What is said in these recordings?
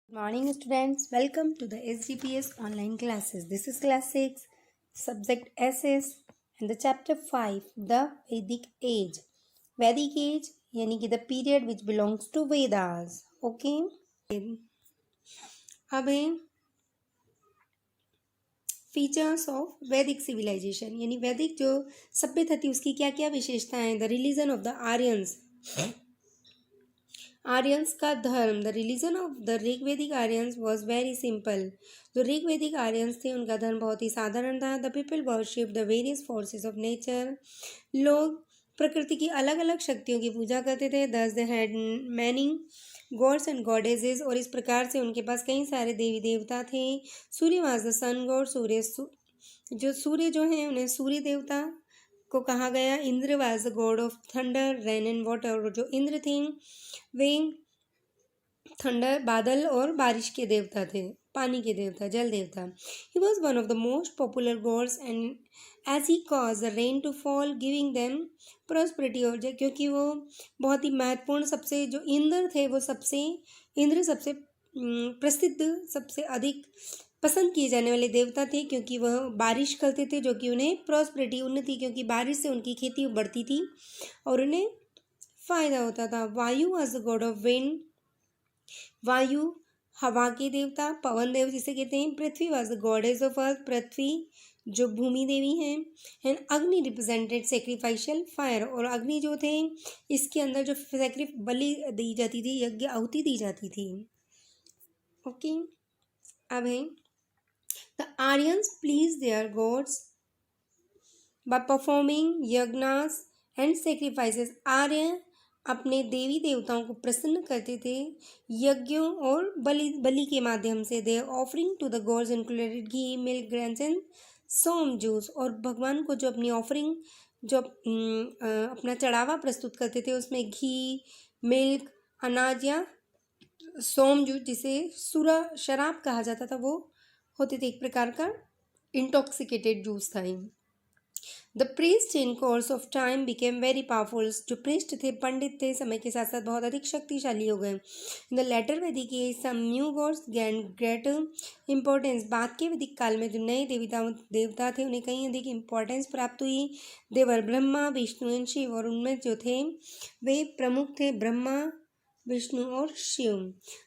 Good morning, students. Welcome to the SGPS online classes. This is class 6, subject SS, and the chapter 5, the Vedic age. Vedic age यानी कि the period which belongs to Vedas. Okay. अब है features of वैदिक civilisation यानी वैदिक जो सभ्यता थी उसकी क्या क्या विशेषताएं. The religion of the Aryans. Aryans का धर्म. The religion of the Rigvedic Aryans was very simple. जो ऋग्वेदिक आर्यंस थे उनका धर्म बहुत ही साधारण था. The people worship the various forces of nature. लोग प्रकृति की अलग अलग शक्तियों की पूजा करते थे. Thus they had many gods and goddesses. और इस प्रकार से उनके पास कई सारे देवी देवता थे. सूर्य वाज द सन गॉड. जो सूर्य जो है उन्हें सूर्य देवता को कहा गया. Indra was the god of thunder rain and water. और जो इंद्र थे वे थंडर बादल और बारिश के देवता थे, पानी के देवता, जल देवता. He was one of the most popular gods and as he cause the rain to fall giving them prosperity. और क्योंकि वो बहुत ही महत्वपूर्ण सबसे जो इंद्र सबसे प्रसिद्ध सबसे अधिक पसंद किए जाने वाले देवता थे क्योंकि वह बारिश करते थे जो कि उन्हें प्रॉस्पेरिटी उन्नति क्योंकि बारिश से उनकी खेती बढ़ती थी और उन्हें फायदा होता था. Vayu was the god of wind. Vayu हवा के देवता, पवन देव जिसे कहते हैं. Prithvi was the goddess of earth. Prithvi जो भूमि देवी हैं. एंड अग्नि रिप्रेजेंटेड सेक्रीफाइशियल फायर. और अग्नि जो थे इसके अंदर जो बलि दी जाती थी, यज्ञ आहुति दी जाती थी. ओके. अब है the Aryans please their gods by performing yajnas and sacrifices. आर्य अपने देवी देवताओं को प्रसन्न करते थे यज्ञों और बलि के माध्यम से. They offering to the gods included ghee milk grains and soma juice. और भगवान को जो अपनी ऑफरिंग जो अपना चढ़ावा प्रस्तुत करते थे उसमें घी, मिल्क, अनाज या सोम जूस जिसे सूरा शराब कहा जाता था वो होते थे. एक प्रकार का इंटॉक्सिकेटेड जूस था. The priest in course of time became very powerful. जो प्रीस्ट थे, पंडित थे, समय के साथ साथ बहुत अधिक शक्तिशाली हो गए. In the later Vedic age some new gods gain great importance. बाद के वैदिक काल में जो नए देवता थे उन्हें कहीं अधिक इंपॉर्टेंस प्राप्त हुई. देवर ब्रह्मा विष्णु एंड शिव. और उनमें जो थे वे प्रमुख थे ब्रह्मा, विष्णु और Shiva.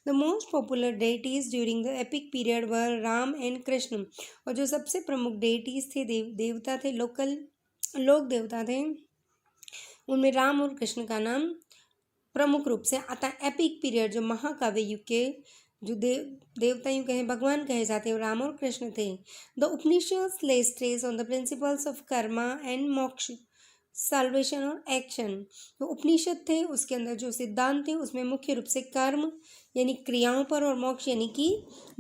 The most popular deities during the epic period were Ram and Krishna. और जो सबसे प्रमुख डेटीज थे देवता थे लोक देवता थे उनमें राम और कृष्ण का नाम प्रमुख रूप से आता. एपिक पीरियड जो महाकाव्य युग के जो देवता यूँ कहें भगवान कहे जाते हैं राम और कृष्ण थे. द उपनिषद्स ले stress on the principles of Karma and मोक्ष, साल्वेशन और एक्शन. तो उपनिषद थे उसके अंदर जो सिद्धांत थे उसमें मुख्य रूप से कर्म यानी क्रियाओं पर और मोक्ष यानी कि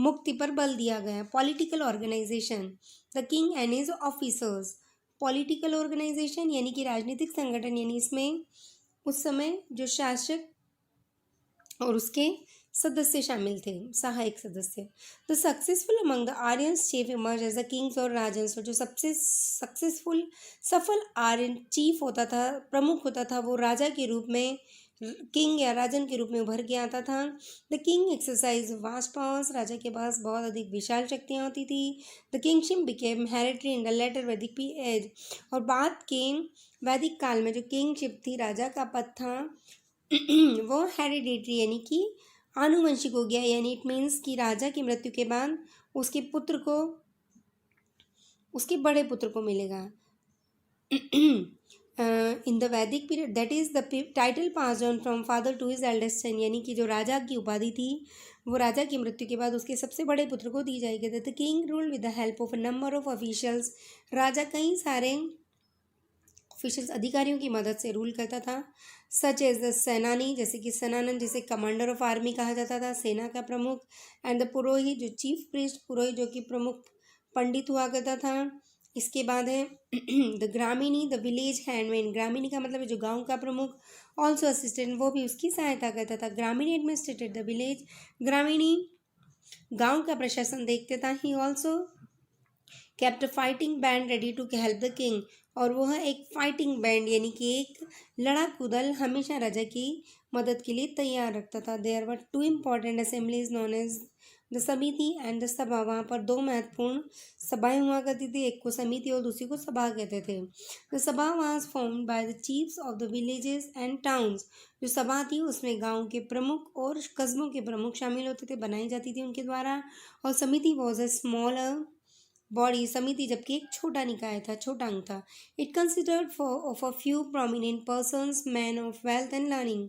मुक्ति पर बल दिया गया. Political organisation. The king and his officers. Political organisation यानी कि राजनीतिक संगठन यानी इसमें उस समय जो शासक और उसके सदस्य शामिल थे, सहायक सदस्य. The successful among the Aryans chief emerge as the kings और राजन्स. जो सबसे सफल आर्यन चीफ होता था, प्रमुख होता था, वो राजा के रूप में किंग या राजन के रूप में उभर के आता था. The king exercise vast powers. राजा के पास बहुत अधिक विशाल शक्तियाँ होती थी. The kingship became hereditary in the later Vedic age. और बाद के वैदिक काल में जो किंगशिप थी, राजा का पद था वो हेरिडेटरी यानी कि आनुवंशिक हो गया. यानी इट मीन्स कि राजा की मृत्यु के बाद उसके बड़े पुत्र को मिलेगा. In the Vedic period that is the title pass on from father to his eldest son. यानी कि जो राजा की उपाधि थी वो राजा की मृत्यु के बाद उसके सबसे बड़े पुत्र को दी जाएगी. The king ruled with the help of a number of officials. राजा कई सारे ऑफिशियल्स अधिकारियों की मदद से रूल करता था. सच एज द सेनानी जैसे कि सेनानन जिसे कमांडर ऑफ आर्मी कहा जाता था, सेना का प्रमुख. एंड द पुरोहित जो चीफ प्रीस्ट, पुरोहित जो कि प्रमुख पंडित हुआ करता था. इसके बाद है द ग्रामीणी द विलेज हैंडमेन. ग्रामीणी का मतलब है जो गांव का प्रमुख. ऑल्सो असिस्टेंट वो भी उसकी सहायता करता था. ग्रामीणी एडमिनिस्ट्रेटेड द विलेज. ग्रामीणी गांव का प्रशासन देखते था. He also kept a fighting band ready to help the king, और वह एक फाइटिंग बैंड यानी कि एक लड़ाकू दल हमेशा राजा की मदद के लिए तैयार रखता था. There were two important assemblies known as the samiti and the sabha. वहाँ पर दो महत्वपूर्ण सभाएं हुआ करती थी, एक को समिति और दूसरी को सभा कहते थे. द सभा was formed by the chiefs of the villages and towns. जो सभा थी उसमें गांव के प्रमुख और कस्बों के प्रमुख शामिल होते थे, बनाई जाती थी उनके द्वारा. और समिति वॉज अ स्मॉलर बॉडी. समिति जबकि एक छोटा निकाय था, छोटा अंग था. It considered for of a few prominent persons, man of wealth and learning.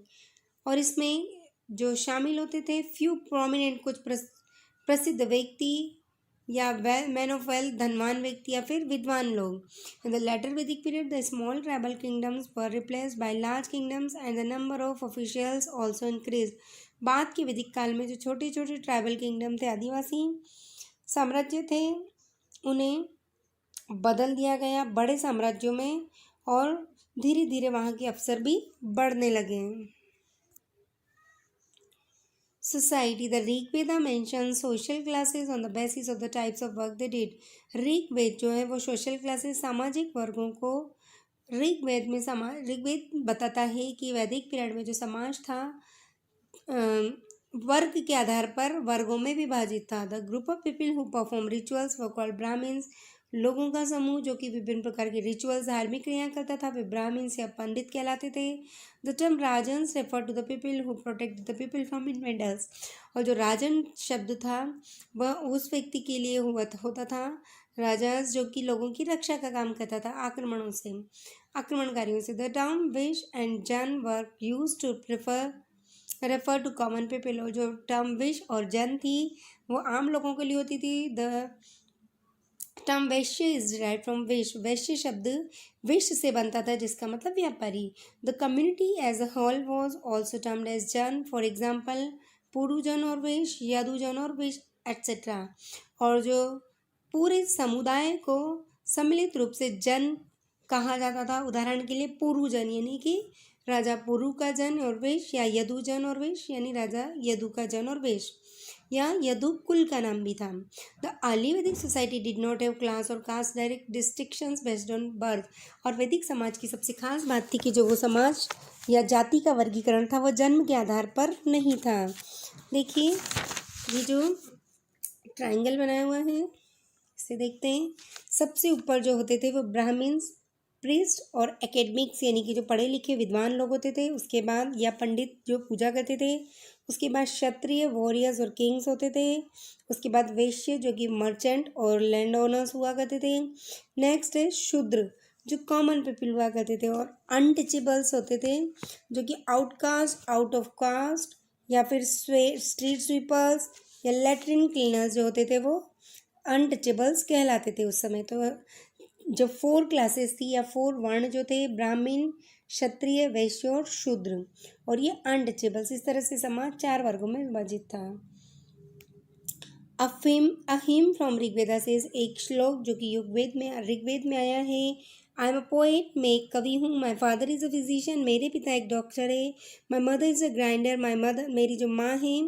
और इसमें जो शामिल होते थे फ्यू प्रोमिनेंट, कुछ प्रसिद्ध व्यक्ति या मैन ऑफ वेल्थ, धनवान व्यक्ति या फिर विद्वान लोग. इन the later Vedic period the small tribal kingdoms were replaced by large kingdoms and the number of officials also increase. बाद के वैदिक काल में जो छोटे छोटे ट्राइबल किंगडम थे, आदिवासी साम्राज्य थे, उन्हें बदल दिया गया बड़े साम्राज्यों में, और धीरे धीरे वहाँ के अफसर भी बढ़ने लगे. Society. The Rig Veda mentions social classes on the basis of the types of work they did. Rig वेद जो है वो सोशल क्लासेस, सामाजिक वर्गों को ऋग्वेद बताता है कि वैदिक पीरियड में जो समाज था वर्ग के आधार पर वर्गों में विभाजित था. The group of people who perform rituals were called Brahmans. लोगों का समूह जो कि विभिन्न प्रकार के रिचुअल्स, धार्मिक क्रिया करता था, वे ब्राह्मण्स या पंडित कहलाते थे. The term rajans refer to the people who protect the people from invaders. और जो राजन शब्द था वह उस व्यक्ति के लिए होता था, राजा जो कि लोगों की रक्षा का काम करता था आक्रमणकारियों से. The term vis and jan were use to refer to common people. और जो टर्म विश और जन थी वो आम लोगों के लिए होती थी. The term Vaishya is derived from vish. वैश्य शब्द विश से बनता था जिसका मतलब व्यापारी. The community as a whole was also termed as jan. For example Purujan और विश, यदुजन और विश एट्सेट्रा. और जो पूरे समुदाय को सम्मिलित रूप से जन कहा जाता था. उदाहरण के लिए पुरुजन यानी कि राजा पुरु का जन और वेश, या यदुजन और वेश यानी राजा यदु का जन और वेश, या यदु कुल का नाम भी था. The early Vedic society did not have class or caste direct distinctions based on birth. और वैदिक समाज की सबसे खास बात थी कि जो वो समाज या जाति का वर्गीकरण था वह जन्म के आधार पर नहीं था. देखिए ये जो ट्रायंगल बनाया हुआ है इसे देखते हैं. सबसे ऊपर जो होते थे वो ब्राह्मण्स, प्रीस्ट और एकेडमिक्स यानी कि जो पढ़े लिखे विद्वान लोग होते थे. उसके बाद या पंडित जो पूजा करते थे. उसके बाद क्षत्रिय, वॉरियर्स और किंग्स होते थे. उसके बाद वैश्य जो कि मर्चेंट और लैंड ओनर्स हुआ करते थे. नेक्स्ट है शूद्र जो कॉमन पीपल हुआ करते थे. और अनटचेबल्स होते थे जो कि आउटकास्ट, आउट ऑफ कास्ट, या फिर स्ट्रीट स्वीपर्स या लेट्रिन क्लीनर्स जो होते थे वो अनटचेबल्स कहलाते थे उस समय. तो जो 4 क्लासेस थी या 4 वर्ण जो थे, ब्राह्मण, क्षत्रिय, वैश्य और शूद्र, और ये अनटचेबल्स, इस तरह से समाज 4 वर्गों में विभाजित था. अहिम फ्रॉम ऋग्वेदा से एक श्लोक जो कि ऋग्वेद में आया है. आई एम अ पोएट, मैं एक कवि हूँ. My father is a physician, मेरे पिता एक डॉक्टर है. My mother is a grinder, मेरी जो माँ है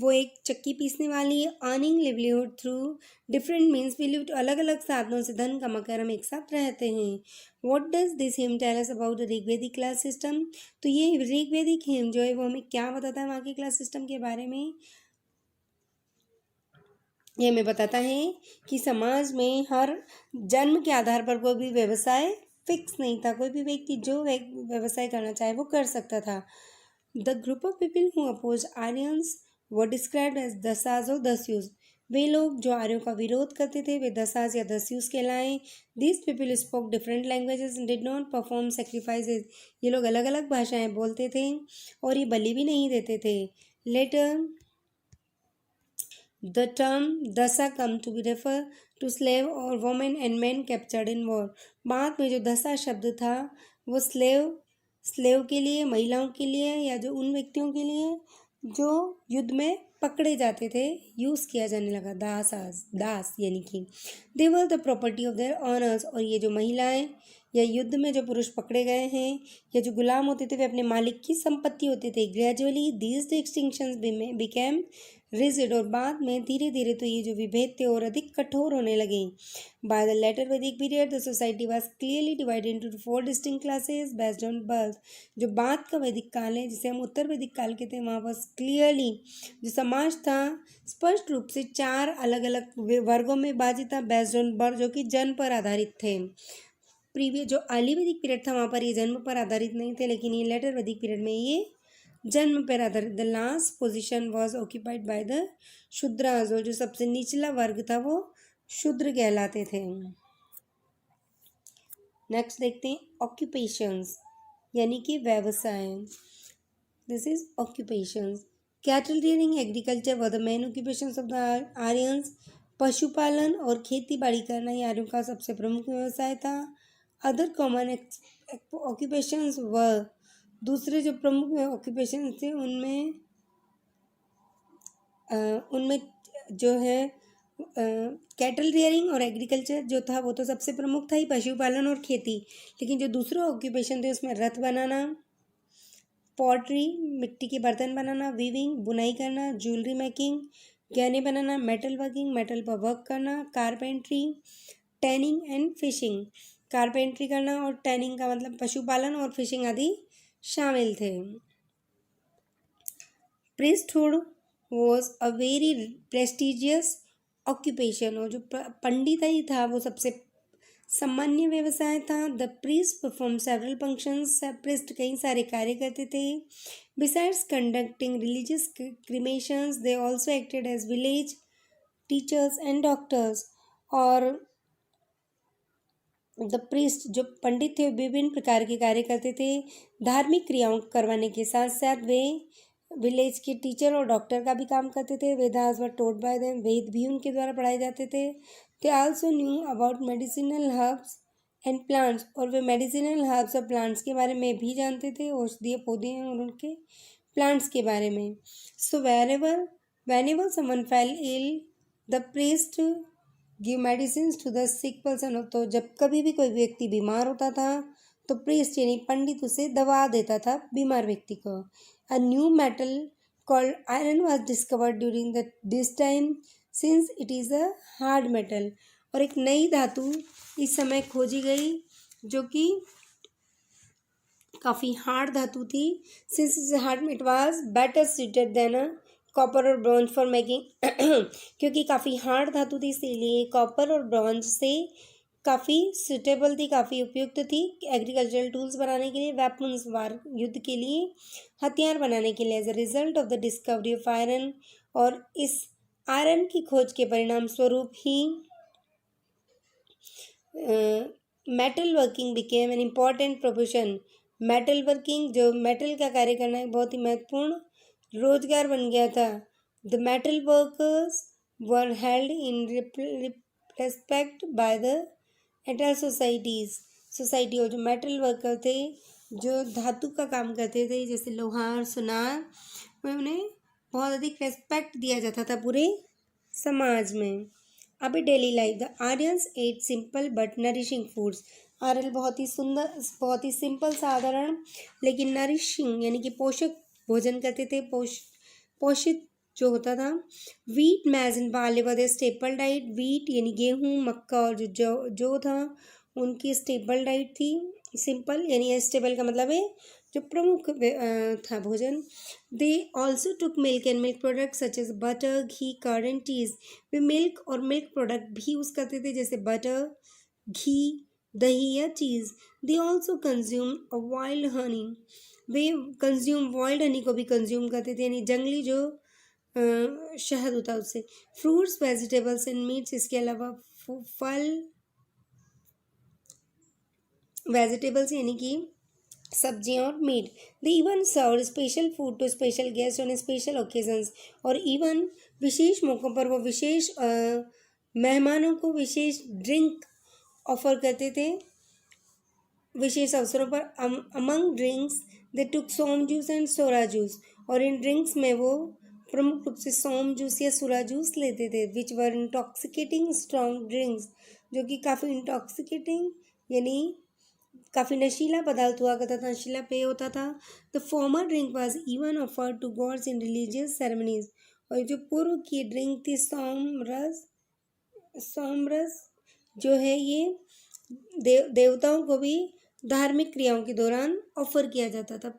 वो एक चक्की पीसने वाली है. Earning livelihood through different means, we live, अलग अलग साधनों से धन कमा कर हम एक साथ रहते हैं. What does this hymn tell us about the Rigvedic class system. तो ये ऋग्वेदिक हिम जो है वो हमें क्या बताता है वहाँ के क्लास सिस्टम के बारे में. ये हमें बताता है कि समाज में हर जन्म के आधार पर कोई भी व्यवसाय फिक्स नहीं था. कोई भी व्यक्ति जो व्यवसाय करना चाहे वो कर सकता था. The group of people who oppose Aryans were described as dasas और दस्युस. वे लोग जो आर्यों का विरोध करते थे वे दसास या दस्युस कहलाए. This people spoke different languages and did not perform sacrifices. ये लोग अलग अलग भाषाएं बोलते थे और ये बलि भी नहीं देते थे. Later the term dasa come to be refer to slave or women and men captured in war. बाद में जो दसा शब्द था वो स्लेव के लिए, महिलाओं के लिए, या जो उन व्यक्तियों के लिए जो युद्ध में पकड़े जाते थे यूज़ किया जाने लगा. दास यानी कि they were the property of their owners. और ये जो महिलाएं या युद्ध में जो पुरुष पकड़े गए हैं या जो गुलाम होते थे वे अपने मालिक की संपत्ति होते थे. Gradually these distinctions became rigid, और बाद में धीरे धीरे तो ये जो विभेद थे और अधिक कठोर होने लगे। By the later Vedic period the society was clearly divided into 4 distinct classes based on birth. जो बाद का वैदिक काल है, जिसे हम उत्तर वैदिक काल कहते हैं, वहाँ पर क्लियरली जो समाज था स्पष्ट रूप से 4 अलग अलग वर्गों में विभाजित था, बेस्ड ऑन बर्थ, जो कि जन्म पर आधारित थे। प्रीवियस जो अर्ली वैदिक पीरियड था वहाँ पर ये जन्म पर आधारित नहीं थे, लेकिन ये लेटर वैदिक पीरियड में ये जन्म पर आधारित। The last position was occupied by the Shudras, और जो सबसे निचला वर्ग था वो शूद्र कहलाते थे। नेक्स्ट देखते हैं ऑक्यूपेशंस, यानी कि व्यवसाय। This is occupations. Cattle rearing, agriculture were the main occupations of the Aryans. पशुपालन और खेती बाड़ी करना ये आर्यों का सबसे प्रमुख व्यवसाय था। अदर कॉमन ऑक्यूपेशंस व, दूसरे जो प्रमुख ऑक्यूपेशन थे उनमें उनमें जो है कैटल रियरिंग और एग्रीकल्चर जो था वो तो सबसे प्रमुख था ही, पशुपालन और खेती। लेकिन जो दूसरे ऑक्यूपेशन थे उसमें रथ बनाना, पॉटरी मिट्टी के बर्तन बनाना, वीविंग बुनाई करना, ज्वेलरी मेकिंग गहने बनाना, मेटल वर्किंग मेटल पर वर्क करना, carpentry, tanning and fishing. Carpentry करना और टैनिंग का मतलब पशुपालन और फिशिंग आदि शामिल थे। Priesthood was a very prestigious occupation, और जो पंडित ही था वो सबसे सामान्य व्यवसाय था। The priest perform several functions, priest कई सारे कार्य करते थे। Besides conducting religious cremations they also acted as village teachers and doctors. और द प्रीस्ट जो पंडित थे विभिन्न प्रकार के कार्य करते थे। धार्मिक क्रियाओं करवाने के साथ साथ वे विलेज के टीचर और डॉक्टर का भी काम करते थे। वेदास वर टोट बाय देम, वेद भी उनके द्वारा पढ़ाए जाते थे। They also knew about medicinal herbs and plants, और वे मेडिसिनल हर्ब्स और प्लांट्स के बारे में भी जानते थे, औषधीय पौधे और उनके प्लांट्स के बारे में। So whenever someone fell ill, the priest give medicine to the sick person. तो जब कभी भी कोई व्यक्ति बीमार होता था तो प्रीस्ट यानी पंडित उसे दवा देता था बीमार व्यक्ति को। A new metal called iron was discovered during this time since it is a hard metal, और एक नई धातु इस समय खोजी गई जो कि काफ़ी हार्ड धातु थी। Since is hard it was better suited than a copper or bronze for making क्योंकि काफ़ी हार्ड धातु थी इसीलिए कॉपर और ब्रॉन्ज से काफ़ी सुटेबल थी, काफ़ी उपयुक्त थी एग्रीकल्चरल टूल्स बनाने के लिए, वेपन्स वार युद्ध के लिए, हथियार बनाने के लिए। As a result of the discovery of iron, और इस आयरन की खोज के परिणाम स्वरूप ही metal working became an important profession. Metal working जो मेटल का कार्य करना एक बहुत ही महत्वपूर्ण रोजगार बन गया था। The metal workers were held in respect by the entire society, और जो मेटल वर्कर थे जो धातु का काम करते थे जैसे लोहार सुनार, में उन्हें बहुत अधिक रेस्पेक्ट दिया जाता था पूरे समाज में। अभी daily life, the Aryans ate simple but nourishing foods. Aryan बहुत ही सुंदर, बहुत ही सिंपल साधारण लेकिन नरिशिंग यानी कि पोषक भोजन करते थे, पोषित जो होता था। Wheat maize and barley were the staple diet. Wheat यानी गेहूँ, मक्का और जो था उनकी स्टेपल डाइट थी। सिंपल यानी स्टेबल का मतलब है जो प्रमुख था भोजन। They also took milk and milk product such as butter, ghee, curd and cheese. वे मिल्क और मिल्क प्रोडक्ट भी यूज़ करते थे जैसे बटर, घी, दही या cheese. They also consume a wild honey. वे कंज्यूम वाइल्ड हनी को भी कंज्यूम करते थे यानी जंगली जो शहद होता है उससे। फ्रूट्स, वेजिटेबल्स एंड मीट्स, इसके अलावा फल, वेजिटेबल्स यानी कि सब्जियां और मीट। They even serve special food to special guest on special occasions, और इवन विशेष मौक़ों पर वो विशेष मेहमानों को विशेष ड्रिंक ऑफर करते थे विशेष अवसरों पर। Among drinks they took soma juice and sura juice, और इन ड्रिंक्स में वो प्रमुख रूप से सोम जूस या सुरा जूस लेते थे। विच वर इंटॉक्सिकेटिंग स्ट्रॉन्ग ड्रिंक्स, जो कि काफ़ी इंटॉक्सिकेटिंग यानी काफ़ी नशीला पदार्थ हुआ करता था, नशीला पेय होता था। The former drink was even offered to gods in religious ceremonies, और जो पूर्व की ड्रिंक थी सोमरस जो है ये देवताओं को भी धार्मिक क्रियाओं के दौरान ऑफर किया जाता था,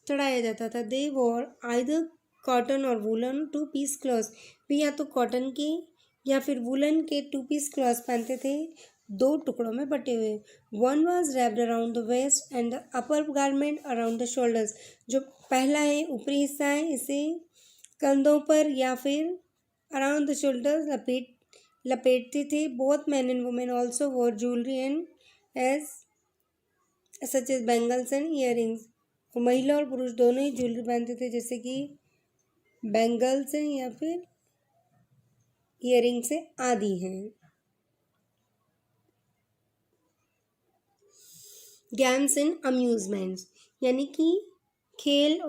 चढ़ाया जाता था। दे वॉर आइदर कॉटन और वुलन टू पीस क्लॉथ, वे या तो कॉटन के या फिर वुलन के 2 पीस क्लॉथ पहनते थे, 2 टुकड़ों में बटे हुए। One was wrapped around the waist and the upper garment around the shoulders, जो पहला है ऊपरी हिस्सा है, इसे कंधों पर या फिर अराउंड द शोल्डर्स लपेटते थे। Both man and women also wore jewellery and as such as bangles and earrings, और महिला और पुरुष दोनों ही ज्वेलरी पहनते थे, जैसे कि बैंगल्स हैं या फिर ईयरिंग्स से आदि हैं। गेम्स एंड अम्यूजमेंट्स, यानी कि खेल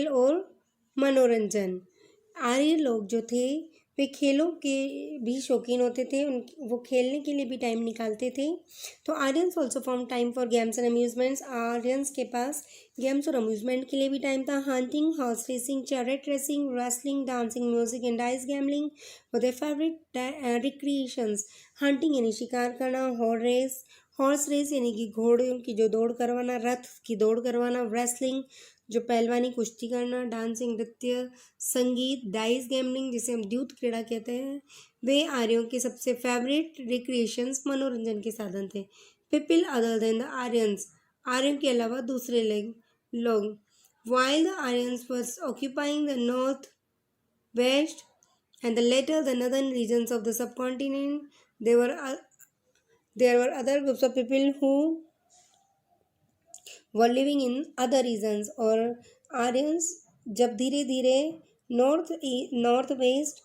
और मनोरंजन। आर्य लोग जो थे वे खेलों के भी शौकीन होते थे, वो खेलने के लिए भी टाइम निकालते थे। तो Aryans also form time for games and amusements, Aryans के पास गेम्स और अम्यूजमेंट के लिए भी टाइम था। Hunting, horse racing, chariot racing, wrestling, dancing, music and dice gambling were their favourite recreations. Hunting यानी शिकार करना, हॉर्स रेस यानी कि घोड़ों की जो दौड़ करवाना, रथ की दौड़ करवाना, रेसलिंग जो पहलवानी कुश्ती करना, डांसिंग नृत्य, संगीत, डाइस गैम्बलिंग जिसे हम द्यूत क्रीड़ा कहते हैं, वे आर्यों के सबसे फेवरेट रिक्रिएशंस मनोरंजन के साधन थे। People other than the Aryans, आर्यों के अलावा दूसरे लोग। While the Aryans was occupying the north west and the later the northern regions of the subcontinent, there were other groups of people who were living in other regions, और Aryans जब धीरे धीरे north west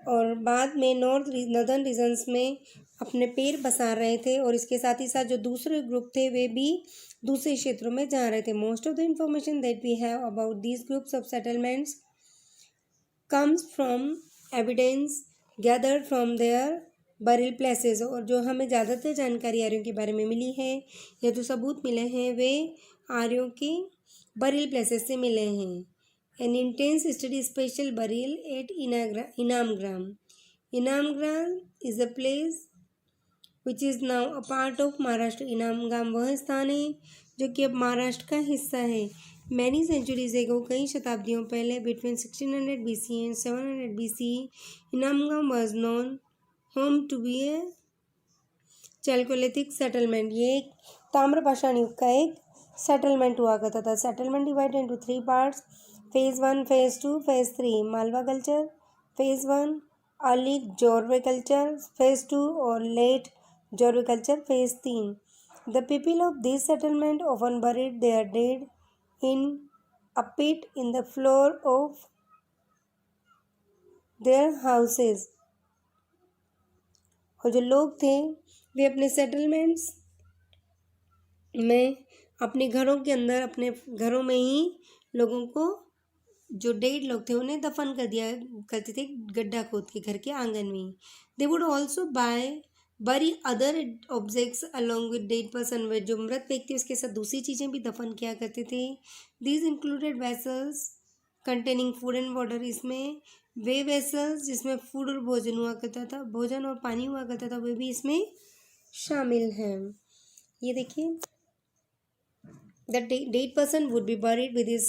और बाद में northern regions में अपने पैर पसार रहे थे, और इसके साथ ही साथ जो दूसरे ग्रुप थे वे भी दूसरे क्षेत्रों में जा रहे थे। Most of the information that we have about these groups of settlements comes from evidence gathered from their burial places, और जो हमें ज़्यादातर जानकारी आर्यों के बारे में मिली है या जो सबूत मिले हैं वे आर्यों के बरिल प्लेसेस से मिले हैं। An intense study special burial at Inamgram. Inamgram is a place which is now a part of Maharashtra. Inamgram वह स्थान है जो कि अब महाराष्ट्र का हिस्सा है। मैनी सेंचुरीज एगो, कई शताब्दियों पहले, between 1600 BC and 700 BC, Inamgram was known home to be a chalcolithic settlement. ये एक ताम्रपाषाण युग का एक सेटलमेंट हुआ करता था। Settlement divided into 3 parts, phase 1, phase 2, phase 3। Malwa culture phase 1, early Jorwe culture phase 2 और late Jorwe culture phase 3। The people of this settlement often buried their dead in a pit in the floor of their houses, और जो लोग थे वे अपने settlements में अपने घरों के अंदर, अपने घरों में ही लोगों को, जो डेड लोग थे उन्हें दफन कर दिया करते थे गड्ढा खोद के घर के आंगन में। They would also bury other objects along with dead person, वे जो मृत व्यक्ति उसके साथ दूसरी चीज़ें भी दफन किया करते थे। These included vessels containing food and water, इसमें वे वेसल्स जिसमें फूड और भोजन हुआ करता था, भोजन और पानी हुआ करता था, वे भी इसमें शामिल हैं। ये देखिए, the dead person would be buried with his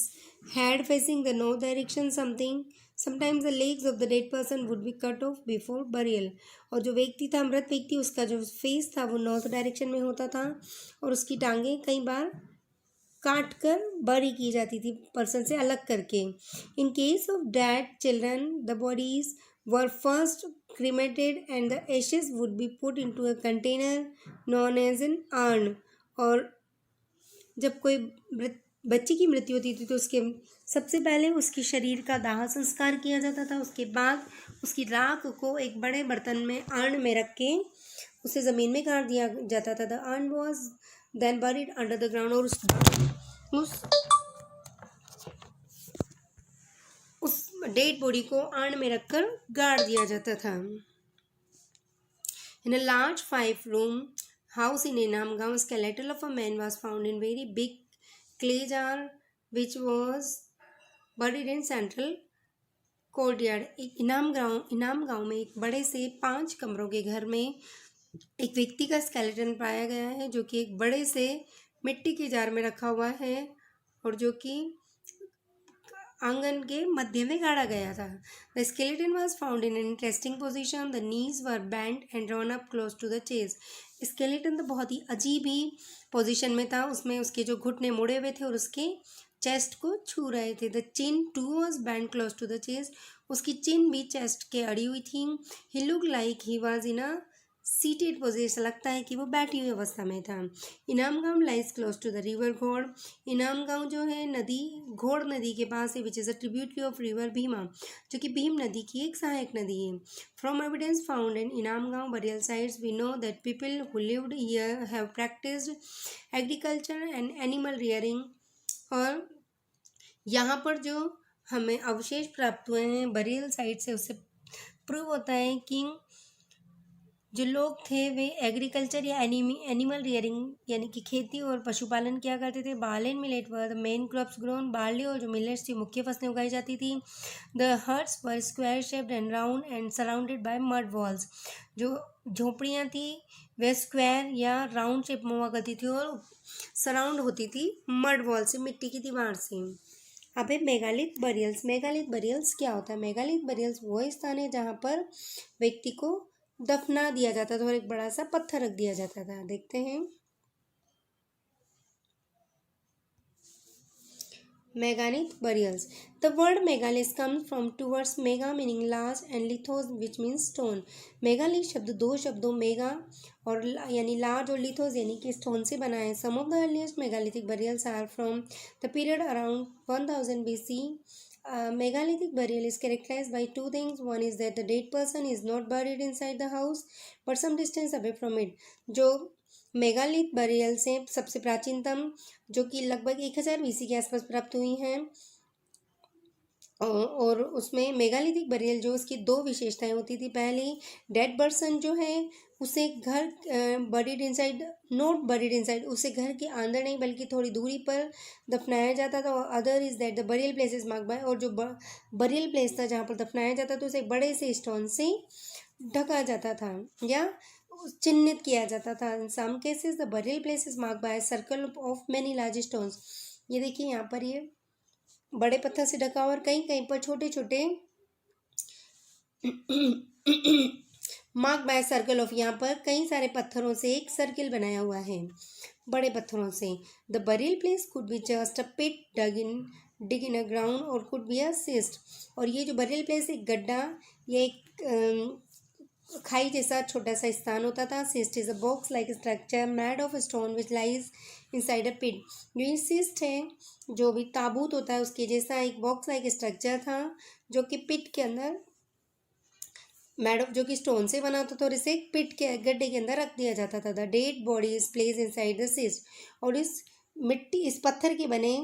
head facing the north direction. Sometimes the legs of the dead person would be cut off before burial, और जो व्यक्ति था, मृत व्यक्ति, उसका जो फेस था वो नॉर्थ डायरेक्शन में होता था, और उसकी टांगें कई बार काट कर बरी की जाती थी, पर्सन से अलग करके। In case of dead children the bodies were first cremated and the ashes would be put into a container known as an urn, और जब कोई बच्ची की मृत्यु होती थी तो उसके सबसे पहले उसके शरीर का दाह संस्कार किया जाता था, उसके बाद उसकी राख को एक बड़े बर्तन में अर्न में रख के उसे ज़मीन में गाड़ दिया जाता था। The urn was then buried under the ground, और उस डेड बॉडी को अर्न में रखकर गाड़ दिया जाता था। In a large 5-room house in Inamgaon, skeleton of a man was found in very big clay jar which was buried in central courtyard. एक इनाम गांव में एक बड़े से 5 कमरों के घर में एक व्यक्ति का स्केलेटन पाया गया है जो कि एक बड़े से मिट्टी के जार में रखा हुआ है और जो कि आंगन के मध्य में गाड़ा गया था। The skeleton was found in an interesting position, the knees were bent and drawn up close to the chest. Skeleton तो बहुत ही अजीब ही पोजिशन में था, उसमें उसके जो घुटने मुड़े हुए थे और उसके चेस्ट को छू रहे थे। The chin too was bent close to the chest, उसकी चिन भी चेस्ट के अड़ी हुई थी। He look like he was in a seated position, लगता है कि वो बैठी हुई अवस्था में था। Inamgaon lies close to the river Ghod, Inamgaon जो है नदी घोड़ नदी के पास है, which is a tributary of river Bhima, जो कि भीम नदी की एक सहायक नदी है। From evidence found in Inamgaon burial sites we know that people who lived here have practised agriculture and animal rearing. और यहाँ पर जो हमें अवशेष प्राप्त हुए हैं बरियल साइट से, उससे प्रूव होता है कि जो लोग थे वे एग्रीकल्चर या एनिमल रियरिंग यानी कि खेती और पशुपालन किया करते थे। Barley and millet were the main crops grown, barley और जो मिलेट्स थी मुख्य फसलें उगाई जाती थी। The huts were square shaped and round and surrounded by mud walls, जो झोपड़ियाँ थी वे स्क्वायर या राउंड शेप में हुआ करती थी और सराउंड होती थी मड वॉल से, मिट्टी की दीवार से। अब है मेगालिथ बरियल्स। मेगालिथ बरियल्स क्या होता है? मेगालिथ बरियल्स वो स्थान है जहाँ पर व्यक्ति को दफना दिया जाता था और एक बड़ा सा पत्थर रख दिया जाता था। देखते हैं Megalith burials. The word megalith comes from two words mega meaning large and lithos which means stone. Megalith शब्द दो शब्दों मेगा और यानी लार्ज और लिथोस यानी कि स्टोन से बना है। Some of the earliest megalithic burials are from the period around 1000 BC. Megalithic burial is characterized by two things. One is that the dead person is not buried inside the house but some distance away from it. जो megalith burial से सबसे प्राचीनतम जो कि लगभग 1000 BC के आसपास प्राप्त हुई हैं और उसमें मेगालिथिक बरियल जो उसकी दो विशेषताएं होती थी। पहली, डेड पर्सन जो है उसे घर buried inside, not buried inside, उसे घर के अंदर नहीं बल्कि थोड़ी दूरी पर दफनाया जाता था। और other is that the burial place is marked bye, और जो बरियल प्लेस था जहाँ पर दफनाया जाता था उसे बड़े से स्टोन से ढका जाता था या चिन्हित किया जाता था। In some cases the burial place is marked by circle of many large stones. ये देखिए यहाँ पर ये बड़े पत्थर से ढका और कहीं कहीं पर छोटे छोटे मार्क बाय सर्कल ऑफ, यहाँ पर कई सारे पत्थरों से एक सर्किल बनाया हुआ है बड़े पत्थरों से। The burial place could be just a pit dig in a ground or could be a cist. और ये जो बरियल प्लेस एक गड्ढा या एक खाई जैसा छोटा सा स्थान होता था। Cist is a box like structure made of stone which lies inside a pit. जो ये सिस्ट है, जो भी ताबूत होता है उसके जैसा एक बॉक्स लाइक स्ट्रक्चर था जो कि पिट के अंदर मेड ऑफ, जो कि स्टोन से बना होता था और इसे एक पिट के गड्ढे के अंदर रख दिया जाता था। The dead body is place inside the cyst, और इस पत्थर के बने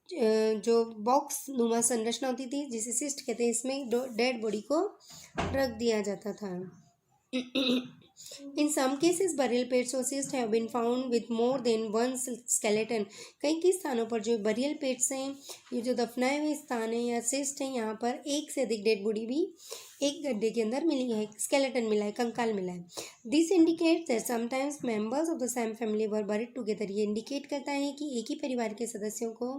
जो बॉक्स नुमा संरचना होती थी जिसे सिस्ट कहते हैं, इसमें डेड बॉडी को रख दिया जाता था। In some cases, burial pits or cysts have been found with more than one skeleton. कई स्थानों पर जो बरियल पेट्स हैं, ये जो दफनाए हुए स्थान हैं या सिस्ट हैं, यहाँ पर एक से अधिक डेड बॉडी भी एक गड्ढे के अंदर मिली है, स्केलेटन मिला है, कंकाल मिला है। This indicates that sometimes members of the same family were buried together. ये इंडिकेट करता है कि एक ही परिवार के सदस्यों को,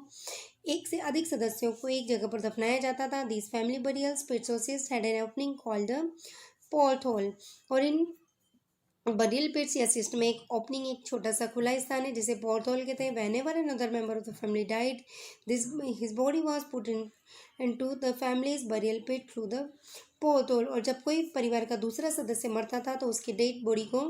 एक से अधिक सदस्यों को एक जगह पर दफनाया जाता था। This family burials pits or cist had an opening called the port hole. और इन बरियल पिट्स या सिस्ट में एक ओपनिंग, एक छोटा सा खुला स्थान है जिसे पोर्ट होल कहते हैं। Whenever another member of the family died, his body was put into the family's burial pit through the port hole. और जब कोई परिवार का दूसरा सदस्य मरता था तो उसकी डेड बॉडी को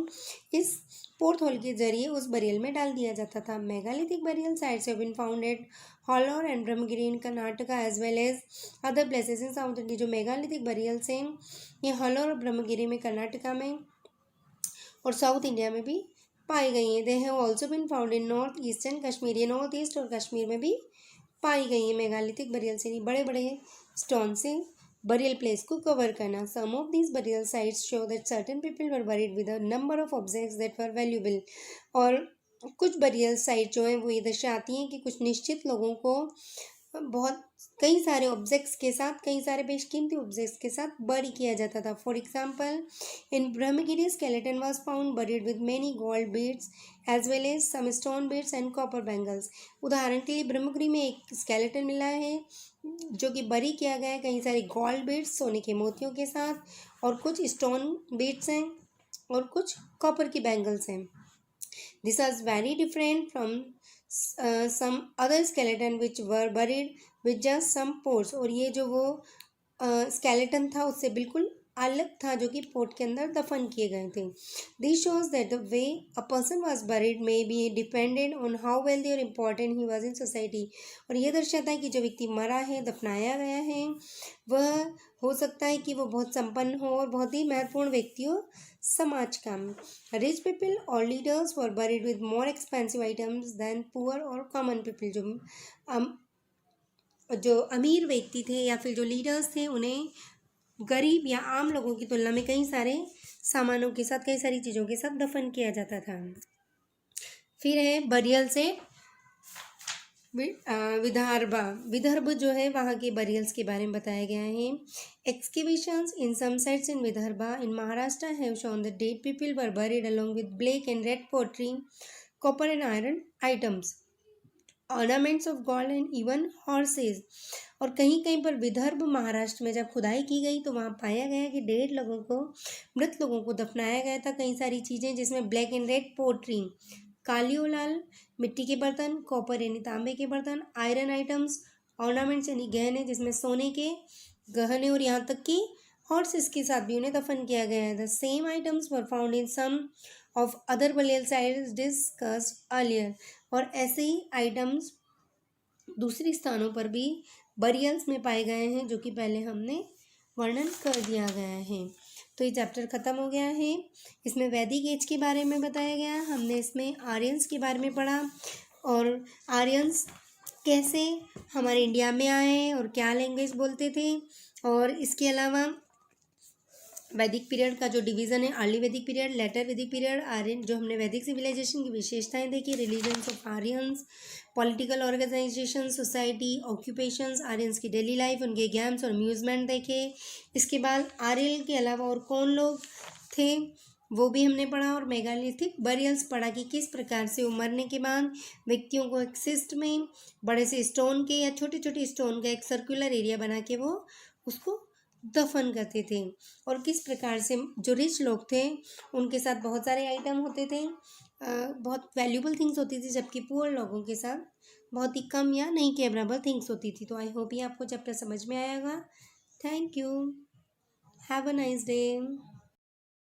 इस पोर्ट होल के जरिए उस बरियल में डाल दिया जाता था। Megalithic burial sites have been found at Hallur and Brahmagiri in Karnataka as well as other places in south India. जो मेगालिथिक बरियल्स हैं ये हॉलोर और ब्रह्मगिरी में, कर्नाटका में और साउथ इंडिया में भी पाई गई हैं। They have also been found in north eastern Kashmir, ये नॉर्थ ईस्ट और कश्मीर में भी पाई गई हैं। मेगालिथिक बरियल से बड़े बड़े स्टोन से बरियल प्लेस को कवर करना। Some of these burial sites show that certain people were buried with a number of objects that were valuable. और कुछ बरियल साइट जो हैं वो ये दर्शाती हैं कि कुछ निश्चित लोगों को बहुत कई सारे ऑब्जेक्ट्स के साथ, कई सारे बेशकीमती ऑब्जेक्ट्स के साथ बरी किया जाता था। For example, in Brahmagiri skeleton was found buried with many gold beads as well as some stone beads and copper bangles. उदाहरण के लिए ब्रह्मगिरी में एक स्केलेटन मिला है जो कि बरी किया गया है कई सारे गोल्ड बीड्स, सोने के मोतियों के साथ, और कुछ स्टोन बीड्स हैं और कुछ कॉपर की बैंगल्स हैं। This was very different from some other skeleton which were buried with just some pots। और ये जो वो skeleton था उससे बिल्कुल अलग था जो कि पोट के अंदर दफन किए गए थे। This shows that the way a person was buried may be dependent on how wealthy or important he was in society। और ये दर्शाता है कि जो व्यक्ति मरा है, दफनाया गया है, वह हो सकता है कि वो बहुत संपन्न हो और बहुत ही महत्वपूर्ण व्यक्ति हो समाज का। Rich people or leaders were buried with more expensive items than poor or common people. जो अमीर व्यक्ति थे या फिर जो लीडर्स थे उन्हें गरीब या आम लोगों की तुलना में कई सारे सामानों के साथ, कई सारी चीज़ों के साथ दफन किया जाता था। फिर है बरियल से विदर्भ जो है वहाँ के बरियल्स के बारे में बताया गया है। Excavations in some sites in Vidarbha in Maharashtra have shown the dead people were buried along with black and red pottery, copper and iron items, ornaments of gold and even horses. और कहीं कहीं पर विदर्भ महाराष्ट्र में जब खुदाई की गई तो वहाँ पाया गया कि डेढ़ लोगों को, मृत लोगों को दफनाया गया था कई सारी चीज़ें जिसमें ब्लैक एंड रेड पोट्री, काली और लाल मिट्टी के बर्तन, कॉपर यानी तांबे के बर्तन, आयरन आइटम्स, ऑर्नामेंट्स यानी गहने जिसमें सोने के गहने, और यहाँ तक कि हॉर्सेस के साथ भी उन्हें दफन किया गया है। The same items were found in some of other burial sites discussed earlier. और ऐसे ही आइटम्स दूसरे स्थानों पर भी बरियल्स में पाए गए हैं जो कि पहले हमने वर्णन कर दिया गया है। तो ये चैप्टर ख़त्म हो गया है। इसमें वैदिक एज के बारे में बताया गया, हमने इसमें आर्यंस के बारे में पढ़ा और आर्यंस कैसे हमारे इंडिया में आए और क्या लैंग्वेज बोलते थे। और इसके अलावा वैदिक पीरियड का जो डिवीज़न है, early Vedic period, later Vedic period, Aryan, जो हमने वैदिक सिविलाइजेशन की विशेषताएं देखी, religions of Aryans, political organisation, society, occupations, Aryans की डेली लाइफ, उनके गेम्स और अम्यूज़मेंट देखे। इसके बाद आर्यन के अलावा और कौन लोग थे वो भी हमने पढ़ा, और मेगालिथिक बरियल्स पढ़ा कि किस प्रकार से वो मरने के बाद व्यक्तियों को एक सिस्ट में बड़े से स्टोन के या छोटे छोटे स्टोन का एक सर्कुलर एरिया बना के वो उसको दफन करते थे, और किस प्रकार से जो रिच लोग थे उनके साथ बहुत सारे आइटम होते थे, बहुत वैल्यूबल थिंग्स होती थी, जबकि पुअर लोगों के साथ बहुत ही कम या नहीं के बराबर थिंग्स होती थी। तो आई होप ये आपको चैप्टर समझ में आएगा। Thank you, have a nice day.